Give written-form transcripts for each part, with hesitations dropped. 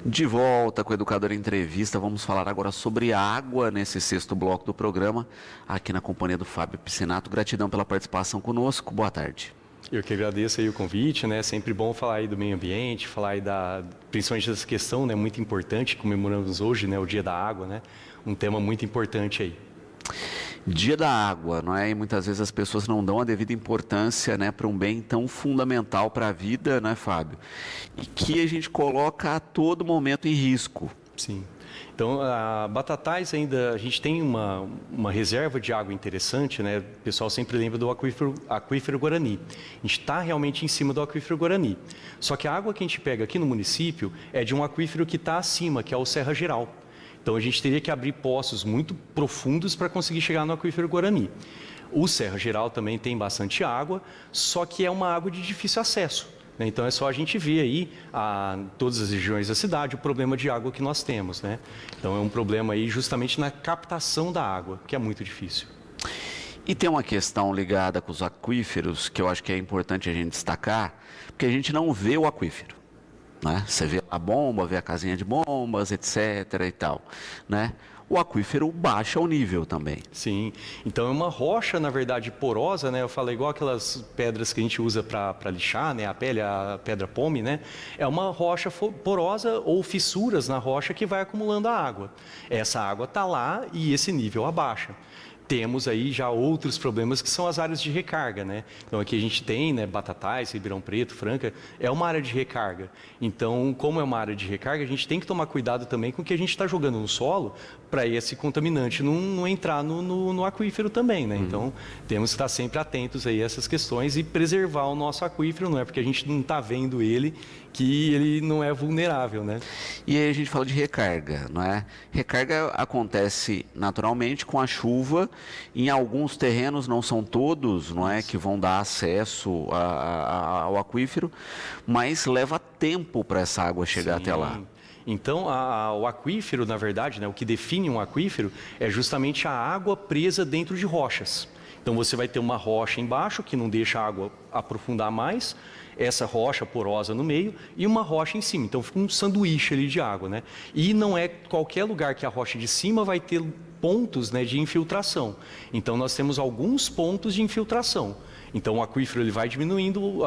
De volta com o Educador Entrevista, vamos falar agora sobre água nesse sexto bloco do programa, aqui na companhia do Fábio Piscinato. Gratidão pela participação conosco, boa tarde. Eu que agradeço aí o convite, né? Sempre bom falar aí do meio ambiente, falar aí principalmente dessa questão, né? Muito importante, comemoramos hoje, né? O Dia da Água, né? Um tema muito importante aí. Dia da água, não é? E muitas vezes as pessoas não dão a devida importância, né, para um bem tão fundamental para a vida, né, Fábio? E que a gente coloca a todo momento em risco. Sim. Então, a Batatais ainda, a gente tem uma reserva de água interessante, né? O pessoal sempre lembra do aquífero Guarani. A gente está realmente em cima do aquífero Guarani. Só que a água que a gente pega aqui no município é de um aquífero que está acima, que é o Serra Geral. Então, a gente teria que abrir poços muito profundos para conseguir chegar no aquífero Guarani. O Serra Geral também tem bastante água, só que é uma água de difícil acesso, né? Então, é só a gente ver aí, todas as regiões da cidade, o problema de água que nós temos, né? Então, é um problema aí justamente na captação da água, que é muito difícil. E tem uma questão ligada com os aquíferos, que eu acho que é importante a gente destacar, porque a gente não vê o aquífero. Né? Você vê a bomba, vê a casinha de bombas, etc. e tal, né? O aquífero baixa o nível também. Sim, então é uma rocha, na verdade, porosa, né? Eu falei igual aquelas pedras que a gente usa para lixar, né? A pele, a pedra pome, né? É uma rocha porosa ou fissuras na rocha que vai acumulando a água. Essa água está lá e esse nível abaixa. Temos aí já outros problemas que são as áreas de recarga, né? Então aqui a gente tem, né, Batatais, Ribeirão Preto, Franca, é uma área de recarga. Então, como é uma área de recarga, a gente tem que tomar cuidado também com o que a gente está jogando no solo para esse contaminante não entrar no aquífero também, né? Então, temos que estar sempre atentos aí a essas questões e preservar o nosso aquífero, não é porque a gente não está vendo ele que ele não é vulnerável, né? E aí a gente fala de recarga, não é? Recarga acontece naturalmente com a chuva. Em alguns terrenos, não são todos, não é, que vão dar acesso ao aquífero, mas leva tempo para essa água chegar até lá. Então, o aquífero, na verdade, né, o que define um aquífero é justamente a água presa dentro de rochas. Então, você vai ter uma rocha embaixo, que não deixa a água aprofundar mais, essa rocha porosa no meio e uma rocha em cima. Então, fica um sanduíche ali de água, né? E não é qualquer lugar que a rocha de cima vai ter pontos, né, de infiltração. Então, nós temos alguns pontos de infiltração. Então, o aquífero ele vai diminuindo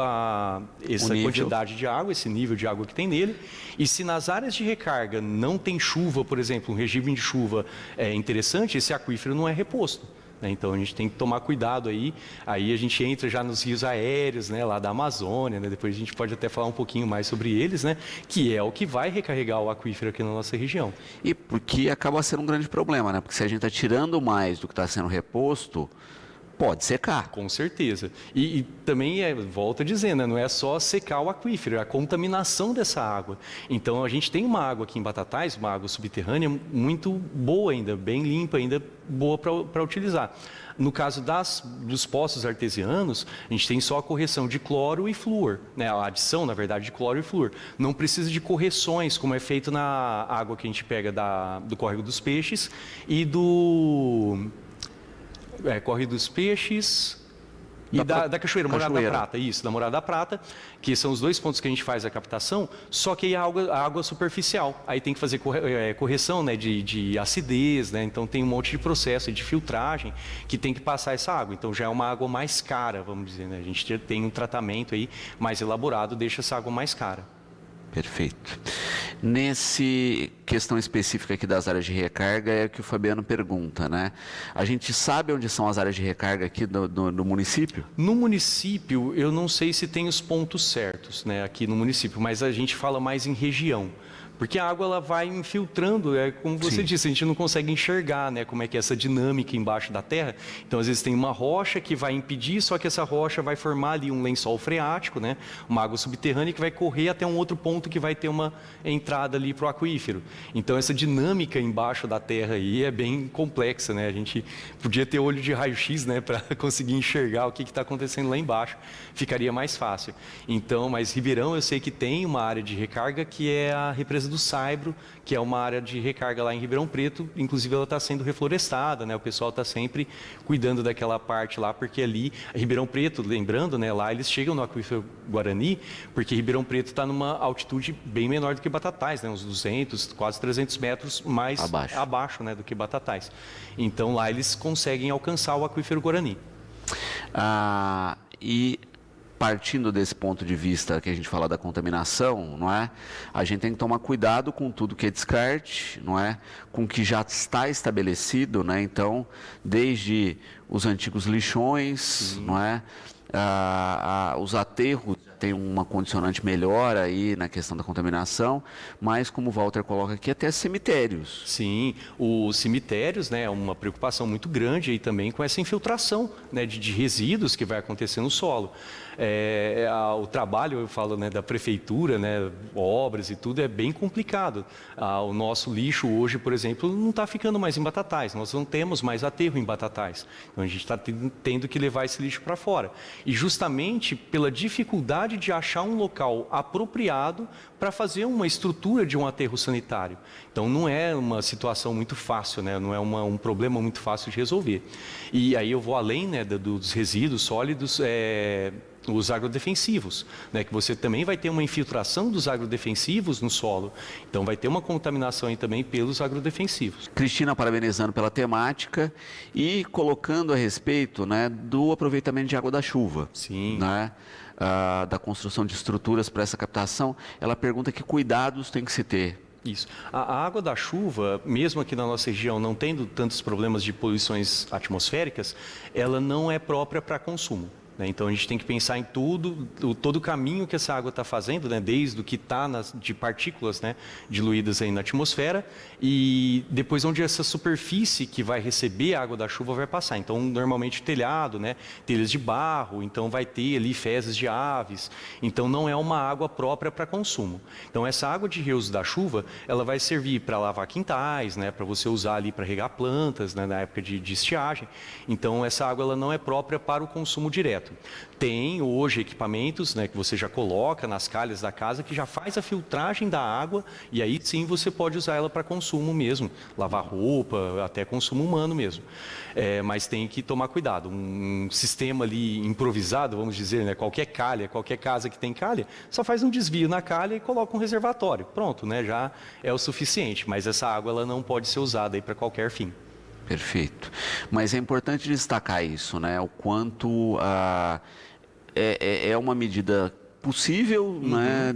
essa quantidade de água, esse nível de água que tem nele. E se nas áreas de recarga não tem chuva, por exemplo, um regime de chuva interessante, esse aquífero não é reposto. Então, a gente tem que tomar cuidado aí. Aí a gente entra já nos rios aéreos, né, lá da Amazônia, né? Depois a gente pode até falar um pouquinho mais sobre eles, né? Que é o que vai recarregar o aquífero aqui na nossa região. E porque acaba sendo um grande problema, né? Porque se a gente está tirando mais do que está sendo reposto, pode secar. Com certeza. E também, volta dizendo, né, não é só secar o aquífero, é a contaminação dessa água. Então, a gente tem uma água aqui em Batatais, uma água subterrânea muito boa ainda, bem limpa ainda, boa para utilizar. No caso dos poços artesianos, a gente tem só a correção de cloro e flúor, né? A adição, na verdade, de cloro e flúor. Não precisa de correções, como é feito na água que a gente pega do Córrego dos Peixes e do... Córrego dos Peixes e da Cachoeira, Morada da Prata, isso, da Morada da Prata, que são os dois pontos que a gente faz a captação, só que a água superficial. Aí tem que fazer correção, né, de acidez, né? Então tem um monte de processo de filtragem que tem que passar essa água. Então já é uma água mais cara, vamos dizer, né? A gente tem um tratamento aí mais elaborado, deixa essa água mais cara. Perfeito. Nesse questão específica aqui das áreas de recarga é o que o Fabiano pergunta, né? A gente sabe onde são as áreas de recarga aqui do município? No município, eu não sei se tem os pontos certos, né, aqui no município, mas a gente fala mais em região. Porque a água ela vai infiltrando, como você disse, a gente não consegue enxergar, né, como é que é essa dinâmica embaixo da terra. Então, às vezes tem uma rocha que vai impedir, só que essa rocha vai formar ali um lençol freático, né, uma água subterrânea que vai correr até um outro ponto que vai ter uma entrada ali para o aquífero. Então, essa dinâmica embaixo da terra aí é bem complexa, né? A gente podia ter olho de raio-x, né, para conseguir enxergar o que está acontecendo lá embaixo. Ficaria mais fácil. Então, mas Ribeirão eu sei que tem uma área de recarga que é a represa do Saibro, que é uma área de recarga lá em Ribeirão Preto. Inclusive, ela está sendo reflorestada, né? O pessoal está sempre cuidando daquela parte lá, porque ali, Ribeirão Preto, lembrando, né? Lá eles chegam no aquífero Guarani, porque Ribeirão Preto está numa altitude bem menor do que Batatais, né? Uns 200, quase 300 metros mais abaixo, né? Do que Batatais. Então, lá eles conseguem alcançar o aquífero Guarani. E partindo desse ponto de vista que a gente fala da contaminação, não é? A gente tem que tomar cuidado com tudo que é descarte, não é? Com o que já está estabelecido, né? Então, desde os antigos lixões, não é? Os aterros tem uma condicionante melhor aí na questão da contaminação, mas como o Walter coloca aqui, até cemitérios. Sim, os cemitérios, né, é uma preocupação muito grande aí também com essa infiltração, né, de resíduos que vai acontecer no solo. O trabalho, eu falo, né, da prefeitura, né, obras e tudo, é bem complicado. O nosso lixo hoje, por exemplo, não está ficando mais em Batatais, nós não temos mais aterro em Batatais. Então a gente está tendo que levar esse lixo para fora. E justamente pela dificuldade de achar um local apropriado para fazer uma estrutura de um aterro sanitário. Então não é uma situação muito fácil, né? Não é um problema muito fácil de resolver. E aí eu vou além, né, dos resíduos sólidos, os agrodefensivos, né, que você também vai ter uma infiltração dos agrodefensivos no solo, então vai ter uma contaminação aí também pelos agrodefensivos. Cristina, parabenizando pela temática e colocando a respeito, né, do aproveitamento de água da chuva. Sim. Né, da construção de estruturas para essa captação, ela pergunta que cuidados tem que se ter. Isso. A água da chuva, mesmo aqui na nossa região, não tendo tantos problemas de poluições atmosféricas, ela não é própria para consumo. Então a gente tem que pensar em todo o caminho que essa água está fazendo, né? Desde o que está de partículas, né, diluídas aí na atmosfera, e depois onde essa superfície que vai receber a água da chuva vai passar. Então normalmente telhado, né, telhas de barro, então vai ter ali fezes de aves, então não é uma água própria para consumo. Então essa água de reuso da chuva, ela vai servir para lavar quintais, né, para você usar ali para regar plantas, né, na época de estiagem. Então essa água ela não é própria para o consumo direto. Tem hoje equipamentos, né, que você já coloca nas calhas da casa que já faz a filtragem da água e aí sim você pode usar ela para consumo mesmo, lavar roupa, até consumo humano mesmo. Mas tem que tomar cuidado. Um sistema ali improvisado, vamos dizer, né, qualquer calha, qualquer casa que tem calha, só faz um desvio na calha e coloca um reservatório. Pronto, né, já é o suficiente, mas essa água ela não pode ser usada para qualquer fim. Perfeito. Mas é importante destacar isso, né? O quanto é uma medida possível, né?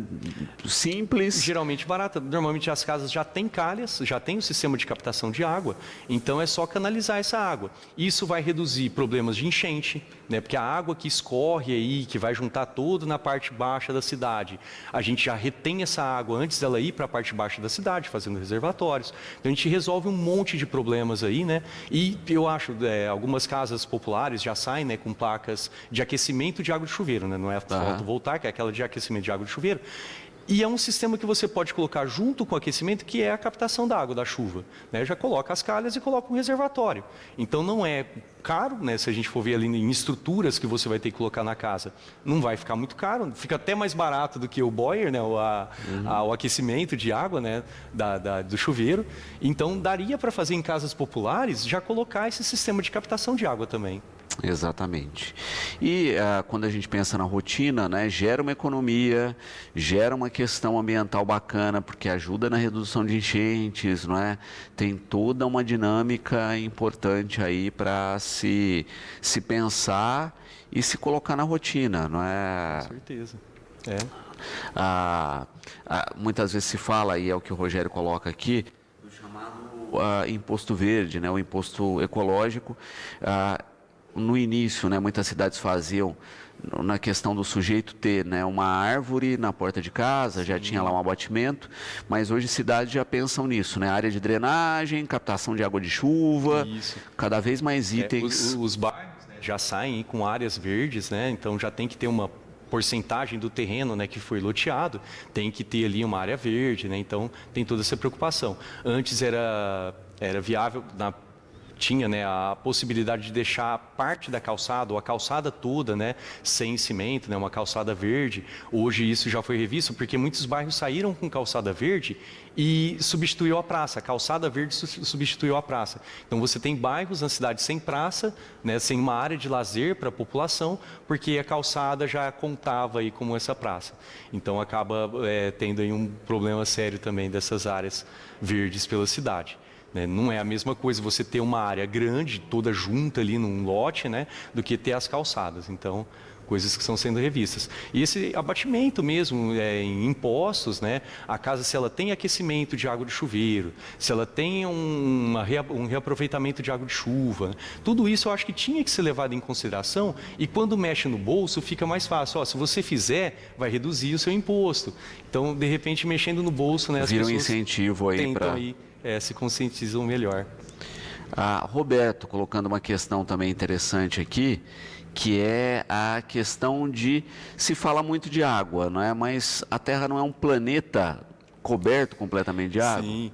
Simples. Geralmente barata. Normalmente as casas já têm calhas, já tem o sistema de captação de água, então é só canalizar essa água. Isso vai reduzir problemas de enchente, né? Porque a água que escorre aí, que vai juntar todo na parte baixa da cidade, a gente já retém essa água antes dela ir para a parte baixa da cidade, fazendo reservatórios. Então a gente resolve um monte de problemas aí, né? E eu acho, algumas casas populares já saem, né, com placas de aquecimento de água de chuveiro, né? Não é fotovoltaica, é aquela de aquecimento de água de chuveiro. E é um sistema que você pode colocar junto com o aquecimento, que é a captação da água da chuva, né? Já coloca as calhas e coloca um reservatório. Então não é caro, né? Se a gente for ver ali em estruturas que você vai ter que colocar na casa, não vai ficar muito caro, fica até mais barato do que o boiler, né? O aquecimento de água, né, do chuveiro. Então daria para fazer em casas populares já colocar esse sistema de captação de água também. Exatamente. E quando a gente pensa na rotina, né, gera uma economia, gera uma questão ambiental bacana, porque ajuda na redução de enchentes, não é? Tem toda uma dinâmica importante aí para se pensar e se colocar na rotina, não é? Com certeza. Muitas vezes se fala, e é o que o Rogério coloca aqui, do chamado imposto verde, né, o imposto ecológico. No início, né, muitas cidades faziam na questão do sujeito ter, né, uma árvore na porta de casa, já tinha lá um abatimento, mas hoje cidades já pensam nisso, né, área de drenagem, captação de água de chuva, cada vez mais itens. Os bairros, né, já saem com áreas verdes, né, então já tem que ter uma porcentagem do terreno, né, que foi loteado, tem que ter ali uma área verde, né, então tem toda essa preocupação. Antes era viável tinha, né, a possibilidade de deixar parte da calçada, ou a calçada toda, né, sem cimento, né, uma calçada verde. Hoje isso já foi revisto, porque muitos bairros saíram com calçada verde e substituiu a praça. A calçada verde substituiu a praça. Então você tem bairros na cidade sem praça, né, sem uma área de lazer para a população, porque a calçada já contava aí como essa praça. Então acaba tendo aí um problema sério também dessas áreas verdes pela cidade. Não é a mesma coisa você ter uma área grande, toda junta ali num lote, né, do que ter as calçadas. Então, coisas que estão sendo revistas. E esse abatimento mesmo em impostos, né, a casa, se ela tem aquecimento de água de chuveiro, se ela tem um reaproveitamento de água de chuva, tudo isso eu acho que tinha que ser levado em consideração, e quando mexe no bolso fica mais fácil. Se você fizer, vai reduzir o seu imposto. Então, de repente, mexendo no bolso, né, as Vira um pessoas incentivo aí para... se conscientizam melhor. Roberto, colocando uma questão também interessante aqui, que é a questão de, se fala muito de água, não é? Mas a Terra não é um planeta coberto completamente de água? Sim,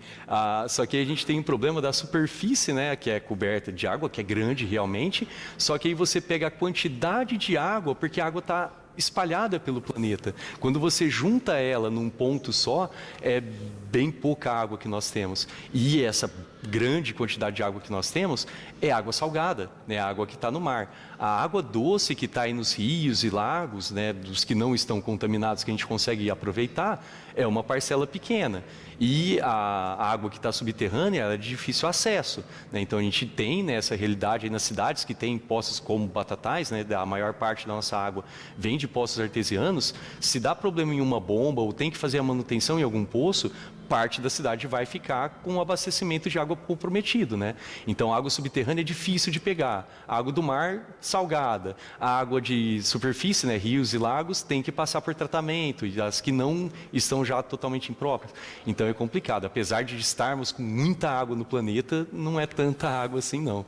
só que a gente tem um problema da superfície, né, que é coberta de água, que é grande realmente, só que aí você pega a quantidade de água, porque a água está espalhada pelo planeta. Quando você junta ela num ponto só, é bem pouca água que nós temos. E essa grande quantidade de água que nós temos é água salgada, né? A água que está no mar. A água doce que está aí nos rios e lagos, né, dos que não estão contaminados, que a gente consegue aproveitar, é uma parcela pequena. E a água que está subterrânea ela é de difícil acesso, né? Então a gente tem, né, essa realidade aí nas cidades que tem poços como Batatais, né, a maior parte da nossa água vem de poços artesianos. Se dá problema em uma bomba ou tem que fazer a manutenção em algum poço, parte da cidade vai ficar com o abastecimento de água comprometido, né? Então, a água subterrânea é difícil de pegar. A água do mar, salgada. A água de superfície, né, rios e lagos, tem que passar por tratamento, e as que não estão já totalmente impróprias. Então, é complicado. Apesar de estarmos com muita água no planeta, não é tanta água assim, não.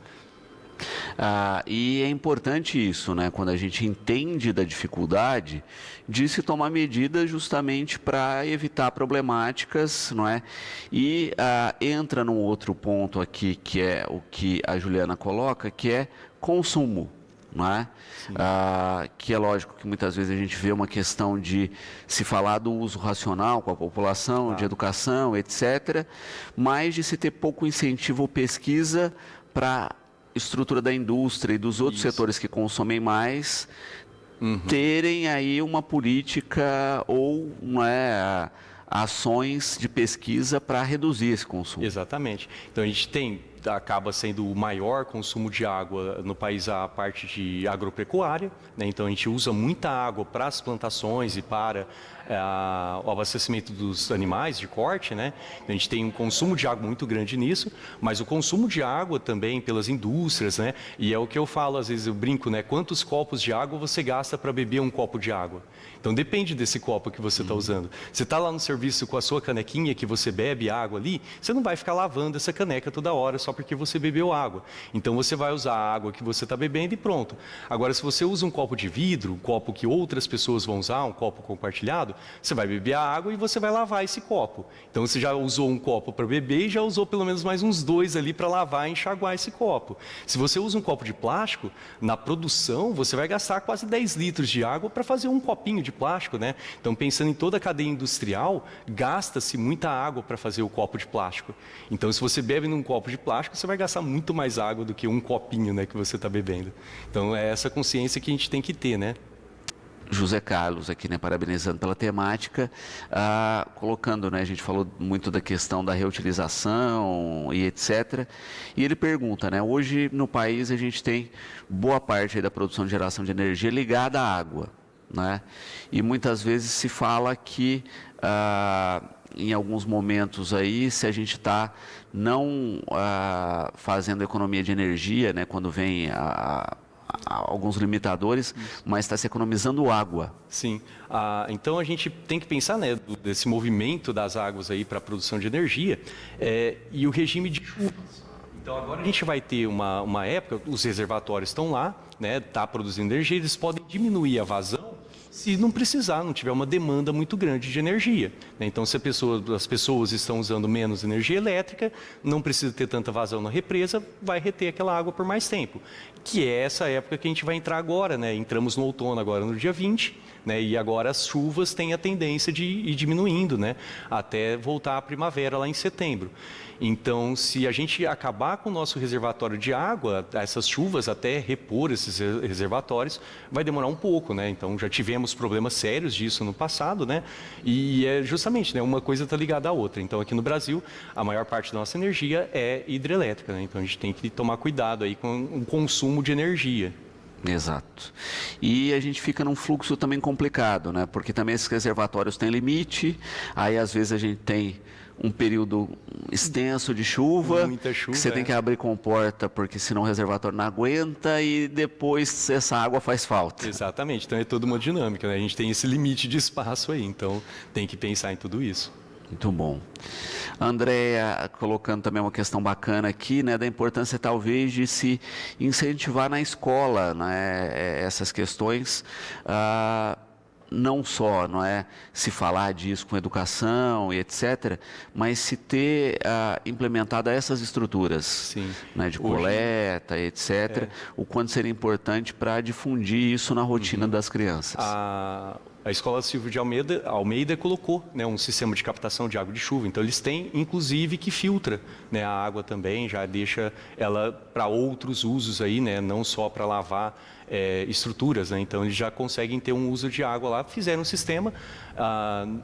E é importante isso, né? Quando a gente entende da dificuldade de se tomar medidas justamente para evitar problemáticas, não é? E entra num outro ponto aqui, que é o que a Juliana coloca, que é consumo. Não é? Que é lógico que muitas vezes a gente vê uma questão de se falar do uso racional com a população, de educação, etc., mas de se ter pouco incentivo ou pesquisa para estrutura da indústria e dos outros setores que consomem mais terem aí uma política ou ações de pesquisa para reduzir esse consumo. Exatamente. Então a gente acaba sendo o maior consumo de água no país a parte de agropecuária, né? Então a gente usa muita água para as plantações e para o abastecimento dos animais de corte, né? Então, a gente tem um consumo de água muito grande nisso, mas o consumo de água também pelas indústrias, né? E é o que eu falo, às vezes eu brinco, né? Quantos copos de água você gasta para beber um copo de água? Então depende desse copo que você está usando. Você está lá no serviço com a sua canequinha que você bebe água ali, você não vai ficar lavando essa caneca toda hora só porque você bebeu água. Então você vai usar a água que você está bebendo e pronto. Agora, se você usa um copo de vidro, um copo que outras pessoas vão usar, um copo compartilhado, você vai beber a água e você vai lavar esse copo. Então você já usou um copo para beber e já usou pelo menos mais uns 2 ali para lavar e enxaguar esse copo. Se você usa um copo de plástico, na produção você vai gastar quase 10 litros de água para fazer um copinho de plástico, né? Então, pensando em toda a cadeia industrial, gasta-se muita água para fazer o copo de plástico. Então, se você bebe num copo de plástico, você vai gastar muito mais água do que um copinho, né, que você está bebendo. Então, é essa consciência que a gente tem que ter, né? José Carlos aqui, né, parabenizando pela temática, colocando, né, a gente falou muito da questão da reutilização e etc. E ele pergunta, né, hoje no país a gente tem boa parte aí da produção de geração de energia ligada à água, né? E muitas vezes se fala que em alguns momentos aí, se a gente está não fazendo economia de energia, né, quando vem alguns limitadores, mas está se economizando água. Sim. Então a gente tem que pensar, né, desse movimento das águas aí para a produção de energia e o regime de chuvas. Então agora a gente vai ter uma época, os reservatórios estão lá, né, tá produzindo energia, eles podem diminuir a vazão se não precisar, não tiver uma demanda muito grande de energia, né? Então, se as pessoas estão usando menos energia elétrica, não precisa ter tanta vazão na represa, vai reter aquela água por mais tempo. Que é essa época que a gente vai entrar agora, né? Entramos no outono agora no dia 20, né? E agora as chuvas têm a tendência de ir diminuindo, né? Até voltar à primavera lá em setembro. Então, se a gente acabar com o nosso reservatório de água, essas chuvas até repor esses reservatórios, vai demorar um pouco, né? Então, já tivemos problemas sérios disso no passado, né? E é justamente, né? Uma coisa está ligada à outra. Então, aqui no Brasil, a maior parte da nossa energia é hidrelétrica, né? Então, a gente tem que tomar cuidado aí com o consumo de energia. Exato. E a gente fica num fluxo também complicado, né? Porque também esses reservatórios têm limite, aí às vezes a gente tem um período extenso de chuva, muita chuva, que você tem que abrir comporta, porque senão o reservatório não aguenta e depois essa água faz falta. Exatamente, então é toda uma dinâmica, né? A gente tem esse limite de espaço aí, então tem que pensar em tudo isso. Muito bom. Andréa, colocando também uma questão bacana aqui, né, da importância talvez de se incentivar na escola, né, essas questões, não só, não é, se falar disso com educação e etc., mas se ter implementado essas estruturas, Sim. Né, de coleta, etc., o quanto seria importante para difundir isso na rotina das crianças. A Escola Silvio de Almeida colocou, né, um sistema de captação de água de chuva. Então, eles têm, inclusive, que filtra, né, a água também, já deixa ela para outros usos aí, né, não só para lavar estruturas, né? Então, eles já conseguem ter um uso de água lá. Fizeram um sistema,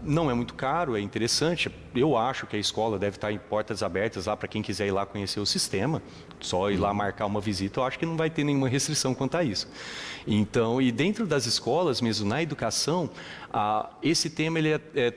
não é muito caro, é interessante. Eu acho que a escola deve estar em portas abertas lá para quem quiser ir lá conhecer o sistema. Só ir lá marcar uma visita, eu acho que não vai ter nenhuma restrição quanto a isso. Então, e dentro das escolas mesmo, na educação, esse tema ele é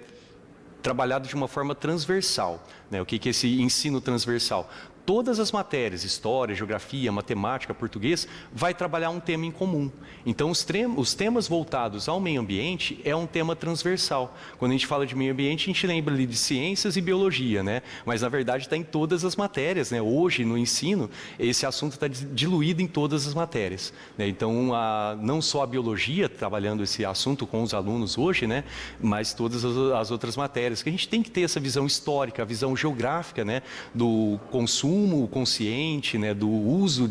trabalhado de uma forma transversal, né? O que é esse ensino transversal? Todas as matérias, história, geografia, matemática, português, vai trabalhar um tema em comum. Então, os temas voltados ao meio ambiente é um tema transversal. Quando a gente fala de meio ambiente, a gente lembra ali de ciências e biologia, né? Mas, na verdade, está em todas as matérias, né? Hoje, no ensino, esse assunto está diluído em todas as matérias, né? Então, não só a biologia trabalhando esse assunto com os alunos hoje, né? Mas todas as outras matérias. Que a gente tem que ter essa visão histórica, a visão geográfica, né? Do consumo consciente, né, do uso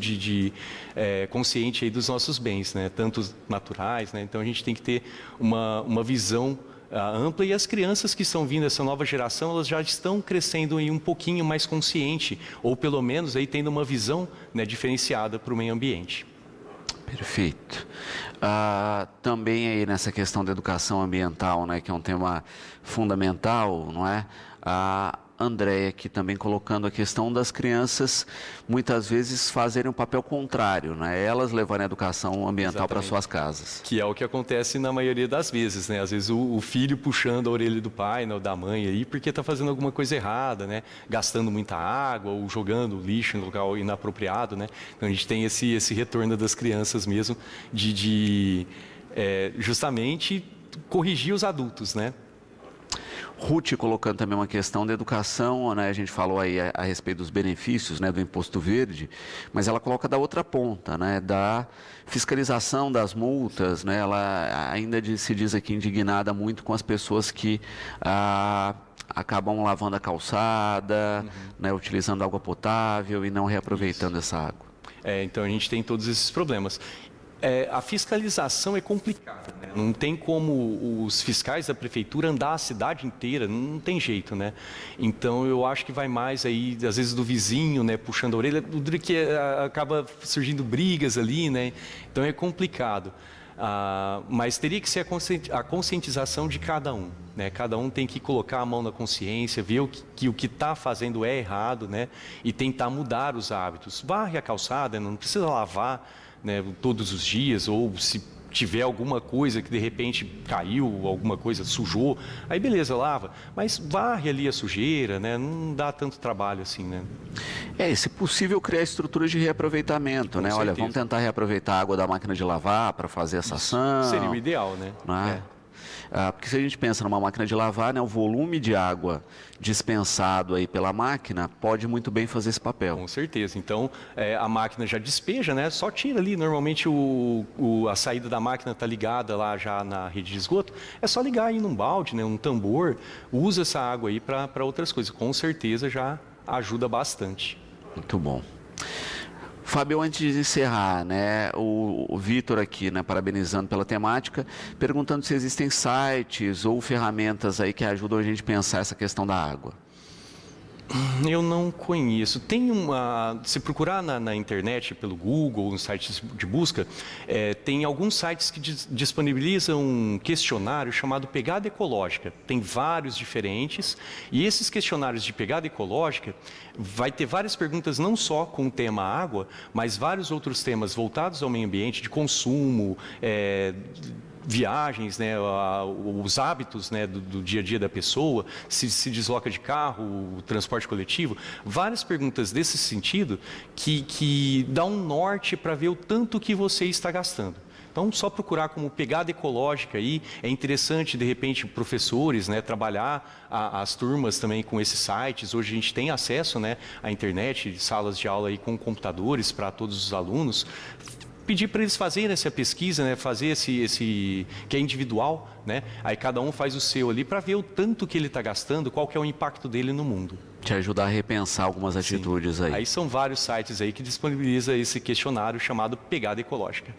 consciente aí dos nossos bens, né, tanto naturais, né, então a gente tem que ter uma visão ampla, e as crianças que estão vindo, essa nova geração, elas já estão crescendo aí um pouquinho mais consciente, ou pelo menos aí tendo uma visão, né, diferenciada para o meio ambiente. Perfeito. Também aí nessa questão da educação ambiental, né, que é um tema fundamental, não é? Andréa aqui também colocando a questão das crianças muitas vezes fazerem um papel contrário, né? Elas levarem a educação ambiental para suas casas. Que é o que acontece na maioria das vezes, né? Às vezes o filho puxando a orelha do pai, né, ou da mãe aí, porque está fazendo alguma coisa errada, né? Gastando muita água ou jogando lixo em local inapropriado, né? Então a gente tem esse retorno das crianças mesmo de justamente corrigir os adultos, né? Ruth colocando também uma questão da educação, né? A gente falou aí a respeito dos benefícios, né, do Imposto Verde, mas ela coloca da outra ponta, né, da fiscalização das multas, né? Ela ainda se diz aqui indignada muito com as pessoas que acabam lavando a calçada, né, utilizando água potável e não reaproveitando essa água. Então a gente tem todos esses problemas. A fiscalização é complicada, né? Não tem como os fiscais da prefeitura andar a cidade inteira, não tem jeito, né? Então eu acho que vai mais aí, às vezes do vizinho, né, puxando a orelha, que acaba surgindo brigas ali, né? Então é complicado. Mas teria que ser a conscientização de cada um, né? Cada um tem que colocar a mão na consciência, ver que o que está fazendo é errado, né? E tentar mudar os hábitos. Varre a calçada, não precisa lavar, né, todos os dias, ou se tiver alguma coisa que de repente caiu, alguma coisa sujou, aí beleza, lava, mas varre ali a sujeira, né, não dá tanto trabalho assim, né. E se possível criar estruturas de reaproveitamento, né, olha, vamos tentar reaproveitar a água da máquina de lavar para fazer essa ação. Seria o ideal, né. Porque se a gente pensa numa máquina de lavar, né, o volume de água dispensado aí pela máquina pode muito bem fazer esse papel. Com certeza. Então, a máquina já despeja, né? Só tira ali. Normalmente, a saída da máquina está ligada lá já na rede de esgoto. É só ligar aí num balde, né, um tambor. Usa essa água aí para outras coisas. Com certeza já ajuda bastante. Muito bom. Fábio, antes de encerrar, né, o Vitor aqui, né, parabenizando pela temática, perguntando se existem sites ou ferramentas aí que ajudam a gente a pensar essa questão da água. Eu não conheço. Se procurar na internet, pelo Google, nos sites de busca, tem alguns sites que disponibilizam um questionário chamado Pegada Ecológica. Tem vários diferentes, e esses questionários de pegada ecológica vai ter várias perguntas não só com o tema água, mas vários outros temas voltados ao meio ambiente, de consumo, viagens, né, os hábitos, né, do dia a dia da pessoa, se desloca de carro, o transporte coletivo, várias perguntas desse sentido que dá um norte para ver o tanto que você está gastando. Então, só procurar como pegada ecológica aí, é interessante, de repente, professores, né, trabalhar as turmas também com esses sites. Hoje a gente tem acesso, né, à internet, salas de aula aí com computadores para todos os alunos. Pedir para eles fazerem essa pesquisa, né? Fazer esse que é individual, né? Aí cada um faz o seu ali para ver o tanto que ele está gastando, qual que é o impacto dele no mundo. Te ajudar a repensar algumas atitudes aí. Aí são vários sites aí que disponibilizam esse questionário chamado Pegada Ecológica.